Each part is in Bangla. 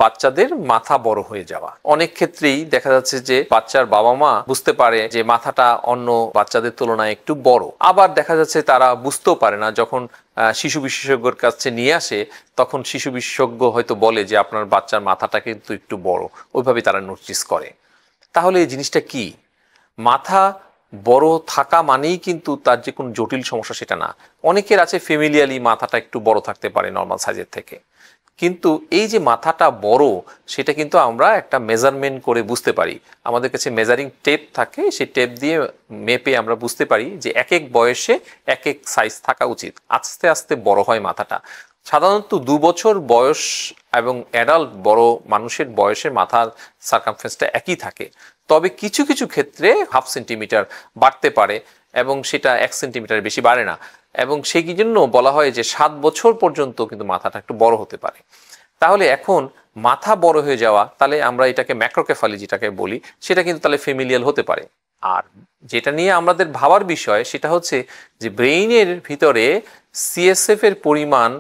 বাচ্চাদের মাথা বড় হয়ে যাওয়া। অনেক ক্ষেত্রেই দেখা যাচ্ছে যে বাচ্চার বাবা মা বুঝতে পারে যে মাথাটা অন্য বাচ্চাদের তুলনায় একটু বড়, আবার দেখা যাচ্ছে তারা বুঝতেও পারে না, যখন শিশু বিশেষজ্ঞের কাছে নিয়ে আসে তখন শিশু বিশেষজ্ঞ হয়তো বলে যে আপনার বাচ্চার মাথাটা কিন্তু একটু বড়, ওইভাবে তারা নোটিস করে। তাহলে এই জিনিসটা কি? মাথা বড় থাকা মানেই কিন্তু তার যে কোনো জটিল সমস্যা সেটা না। অনেকের আছে ফ্যামিলিয়ালি মাথাটা একটু বড় থাকতে পারে নর্মাল সাইজের থেকে, কিন্তু এই যে মাথাটা বড় সেটা কিন্তু আমরা একটা মেজারমেন্ট করে বুঝতে পারি। আমাদের কাছে মেজারিং টেপ থাকে, সেই টেপ দিয়ে মেপে আমরা বুঝতে পারি যে এক এক বয়সে এক এক সাইজ থাকা উচিত। আস্তে আস্তে বড় হয় মাথাটা। সাধারণত 2 বছর বয়স এবং অ্যাডাল্ট বড় মানুষের বয়সের মাথার সার্কামফারেন্সটা একই থাকে, তবে কিছু কিছু ক্ষেত্রে 1/2 সেন্টিমিটার বাড়তে পারে এবং সেটা 1 সেন্টিমিটার বেশি বাড়ে না, এবং সেই জন্য বলা হয় যে 7 বছর পর্যন্ত কিন্তু মাথাটা একটু বড় হতে পারে। তাহলে এখন মাথা বড় হয়ে যাওয়া, তাহলে আমরা এটাকে ম্যাক্রোকেফালি যেটাকে বলি, সেটা কিন্তু তাহলে ফ্যামিলিয়াল হতে পারে। আর যেটা নিয়ে আমাদের ভাবার বিষয় সেটা হচ্ছে যে ব্রেইনের ভিতরে সিএসএফ এর পরিমাণ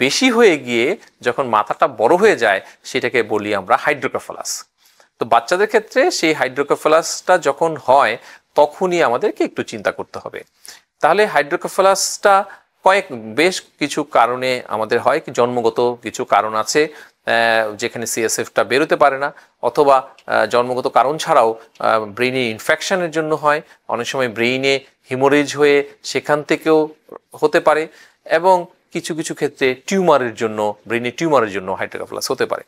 বেশি হয়ে গিয়ে যখন মাথাটা বড় হয়ে যায় সেটাকে বলি আমরা হাইড্রোকেফালাস। তো বাচ্চাদের ক্ষেত্রে সেই হাইড্রোকেফালাসটা যখন হয় তখনই আমাদেরকে একটু চিন্তা করতে হবে। তাহলে হাইড্রোকেফালাসটা বেশ কিছু কারণে আমাদের হয়, কি জন্মগত কিছু কারণ আছে যেখানে সিএসএফটা বেরোতে পারে না, অথবা জন্মগত কারণ ছাড়াও ব্রেইনে ইনফেকশনের জন্য হয়, অনেক সময় ব্রেইনে হিমোরেজ হয়ে সেখান থেকেও হতে পারে, এবং কিছু কিছু ক্ষেত্রে টিউমারের জন্য, ব্রেইনে টিউমারের জন্য হাইড্রোকেফালাস হতে পারে।